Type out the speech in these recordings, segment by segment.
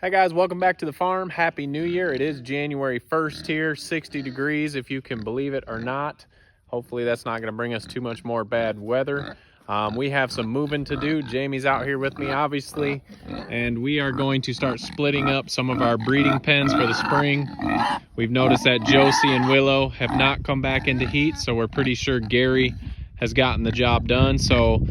Hi guys, welcome back to the farm. Happy New Year. It is January 1st here, 60 degrees if you can believe it or not. Hopefully that's not going to bring us too much more bad weather. We have some moving to do. Jamie's out here with me obviously, and we are going to start splitting up some of our breeding pens for the spring. We've noticed that Josie and Willow have not come back into heat, so we're pretty sure Gary has gotten the job done. So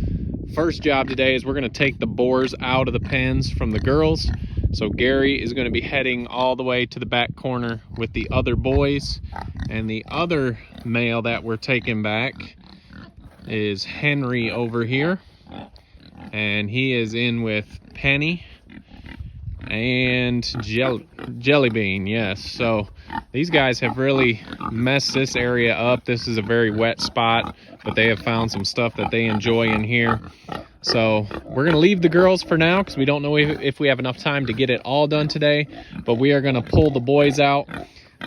first job today is we're going to take the boars out of the pens from the girls. So Gary is going to be heading all the way to the back corner with the other boys, and the other male that we're taking back is Henry over here, and he is in with Penny and Jelly Bean. Yes, so these guys have really messed this area up. This is a very wet spot, but they have found some stuff that they enjoy in here. So we're going to leave the girls for now because we don't know if we have enough time to get it all done today, but we are going to pull the boys out.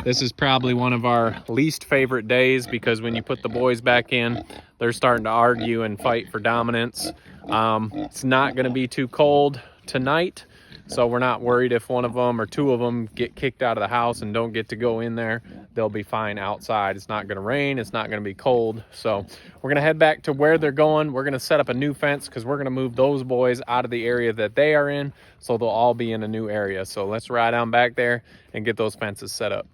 This is probably one of our least favorite days because when you put the boys back in, they're starting to argue and fight for dominance. It's not going to be too cold tonight, so we're not worried if one of them or two of them get kicked out of the house and don't get to go in there. They'll be fine outside. It's not going to rain. It's not going to be cold. So we're going to head back to where they're going. We're going to set up a new fence because we're going to move those boys out of the area that they are in, so they'll all be in a new area. So let's ride on back there and get those fences set up.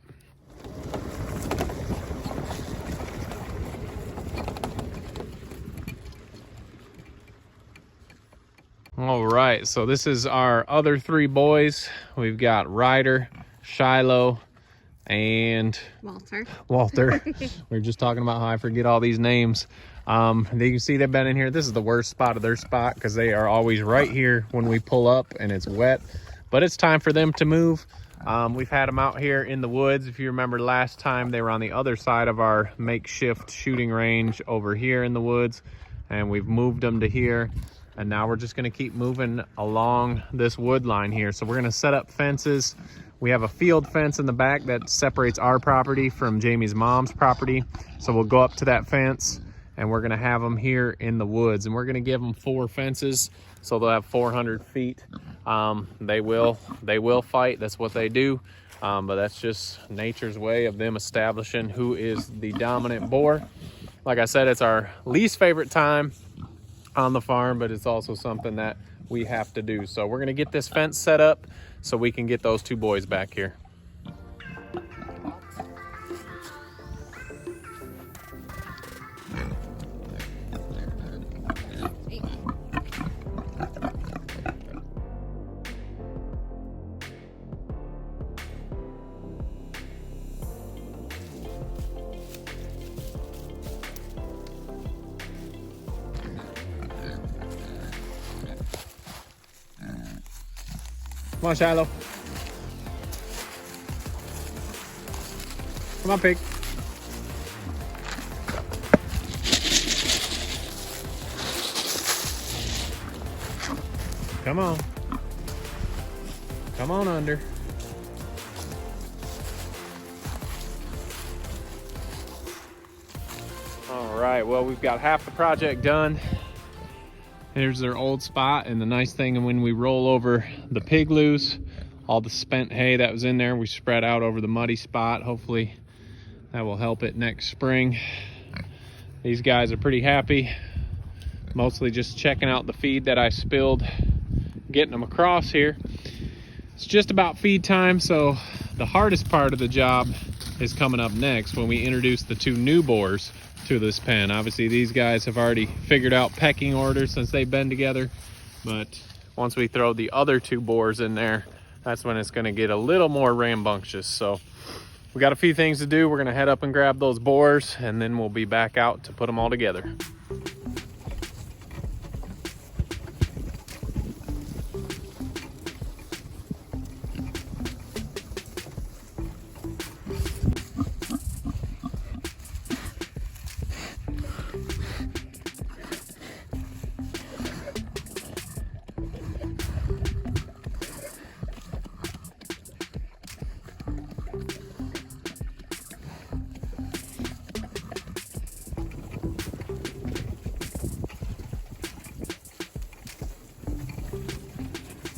All right, so this is our other three boys. We've got Ryder, Shiloh, and Walter. We were just talking about how I forget all these names. You can see they've been in here. This is the worst spot of their spot because they are always right here when we pull up and it's wet. But it's time for them to move. We've had them out here in the woods. If you remember last time, they were on the other side of our makeshift shooting range over here in the woods, and we've moved them to here. And now we're just gonna keep moving along this wood line here. So we're gonna set up fences. We have a field fence in the back that separates our property from Jamie's mom's property. So we'll go up to that fence and we're gonna have them here in the woods. And we're gonna give them 4 fences, so they'll have 400 feet. They will fight, that's what they do. But that's just nature's way of them establishing who is the dominant boar. Like I said, it's our least favorite time on the farm, but it's also something that we have to do. So we're going to get this fence set up so we can get those two boys back here. Come on, Shiloh. Come on, pig. Come on. Come on under. All right, well, we've got half the project done. Here's their old spot, and the nice thing, when we roll over the pig loose, all the spent hay that was in there, we spread out over the muddy spot. Hopefully that will help it next spring. These guys are pretty happy, mostly just checking out the feed that I spilled, getting them across here. It's just about feed time, so the hardest part of the job is coming up next when we introduce the 2 new boars to this pen. Obviously these guys have already figured out pecking order since they've been together, but once we throw the other 2 boars in there, that's when it's going to get a little more rambunctious. So we got a few things to do. We're going to head up and grab those boars, and then we'll be back out to put them all together.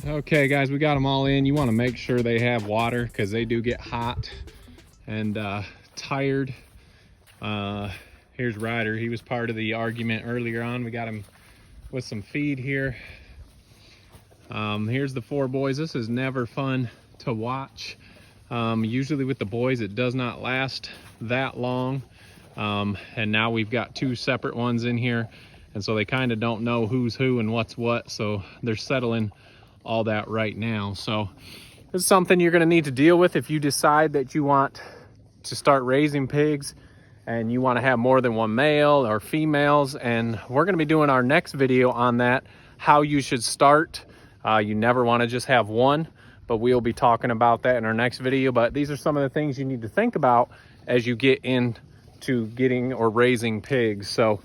Okay guys, we got them all in. You want to make sure they have water because they do get hot and tired. Here's Ryder. He was part of the argument earlier on. We got him with some feed here. Here's the 4 boys. This is never fun to watch. Usually with the boys it does not last that long, and now we've got 2 separate ones in here, and so they kind of don't know who's who and what's what, so they're settling all that right now. So this is something you're going to need to deal with if you decide that you want to start raising pigs and you want to have more than 1 male or females, and we're going to be doing our next video on that, how you should start. You never want to just have 1, but we'll be talking about that in our next video. But these are some of the things you need to think about as you get into getting or raising pigs. So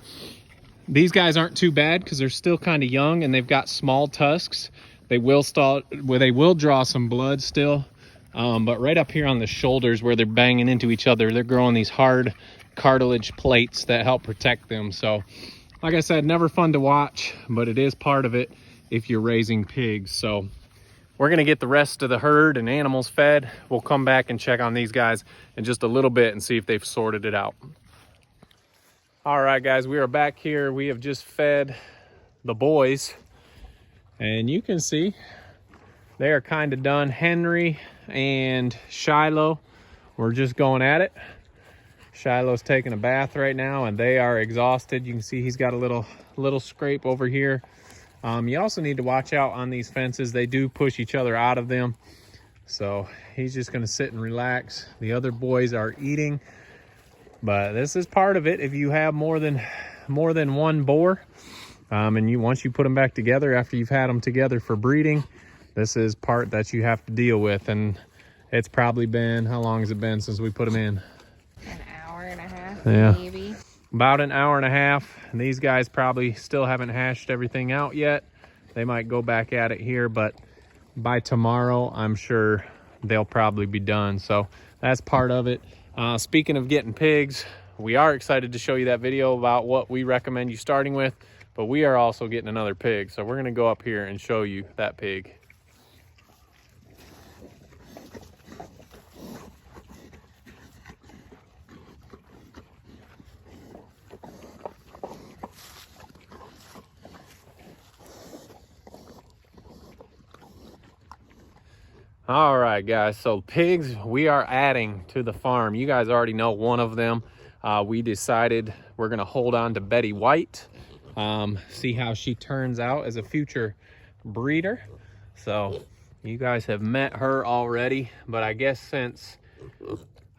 these guys aren't too bad because they're still kind of young and they've got small tusks. They will draw some blood still, but right up here on the shoulders where they're banging into each other, they're growing these hard cartilage plates that help protect them. So like I said, never fun to watch, but it is part of it if you're raising pigs. So we're gonna get the rest of the herd and animals fed. We'll come back and check on these guys in just a little bit and see if they've sorted it out. All right guys, we are back here. We have just fed the boys, and you can see they are kind of done. Henry and Shiloh, we're just going at it. Shiloh's taking a bath right now and they are exhausted. You can see he's got a little scrape over here. You also need to watch out on these fences. They do push each other out of them. So he's just gonna sit and relax. The other boys are eating, but this is part of it. If you have more than 1 boar, and once you put them back together after you've had them together for breeding, this is part that you have to deal with. And it's probably been, how long has it been since we put them in? An hour and a half, yeah, maybe. About an hour and a half. And these guys probably still haven't hashed everything out yet. They might go back at it here, but by tomorrow, I'm sure they'll probably be done. So that's part of it. Speaking of getting pigs, we are excited to show you that video about what we recommend you starting with. But we are also getting another pig. So we're gonna go up here and show you that pig. All right, guys, so pigs we are adding to the farm. You guys already know one of them. We decided we're gonna hold on to Betty White. See how she turns out as a future breeder. So you guys have met her already, but I guess since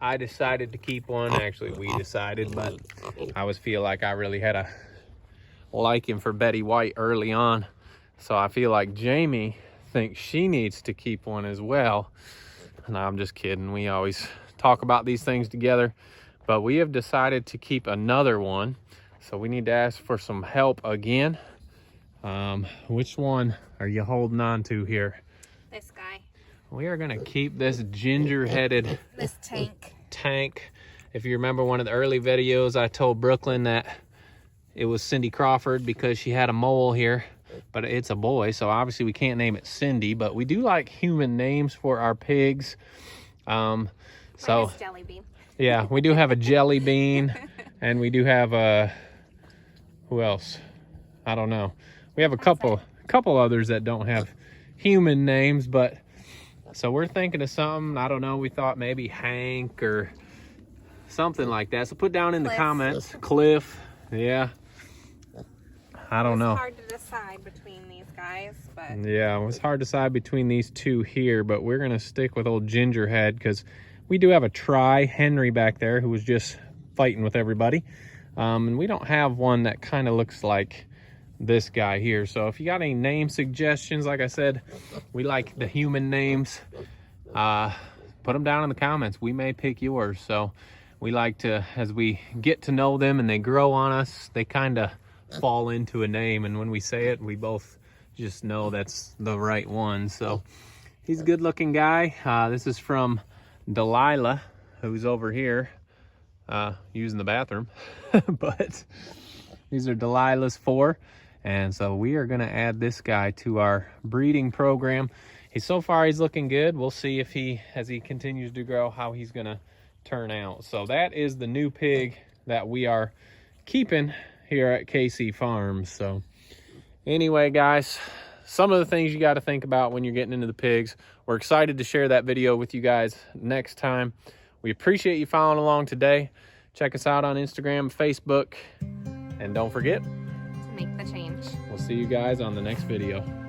I decided to keep one, actually we decided, but I always feel like I really had a liking for Betty White early on. So I feel like Jamie thinks she needs to keep one as well. No, I'm just kidding. We always talk about these things together, but we have decided to keep another one. So we need to ask for some help again. Which one are you holding on to here? This guy. We are gonna keep this ginger-headed this tank. If you remember one of the early videos, I told Brooklyn that it was Cindy Crawford because she had a mole here, but it's a boy, so obviously we can't name it Cindy, but we do like human names for our pigs. So Jelly Bean. Yeah, we do have a Jelly Bean, and we do have a, who else? I don't know. We have a couple others that don't have human names, but so we're thinking of something. I don't know. We thought maybe Hank or something like that. So put down in the comments. Cliff. Yeah. I don't know. It's hard to decide between these guys, but yeah, it was hard to decide between these two here, but we're gonna stick with old Gingerhead because we do have a Henry back there who was just fighting with everybody, and we don't have one that kind of looks like this guy here. So if you got any name suggestions, like I said, we like the human names. Put them down in the comments. We may pick yours. So we like to, as we get to know them and they grow on us, they kind of fall into a name, and when we say it, we both just know that's the right one. So he's a good looking guy. This is from Delilah, who's over here using the bathroom. But these are Delilah's 4, And so we are going to add this guy to our breeding program. So far he's looking good. We'll see if as he continues to grow, how he's going to turn out. So that is the new pig that we are keeping here at KC Farms. So anyway, guys, some of the things you got to think about when you're getting into the pigs. We're excited to share that video with you guys next time. We appreciate you following along today. Check us out on Instagram, Facebook, and don't forget to make the change. we'll see you guys on the next video.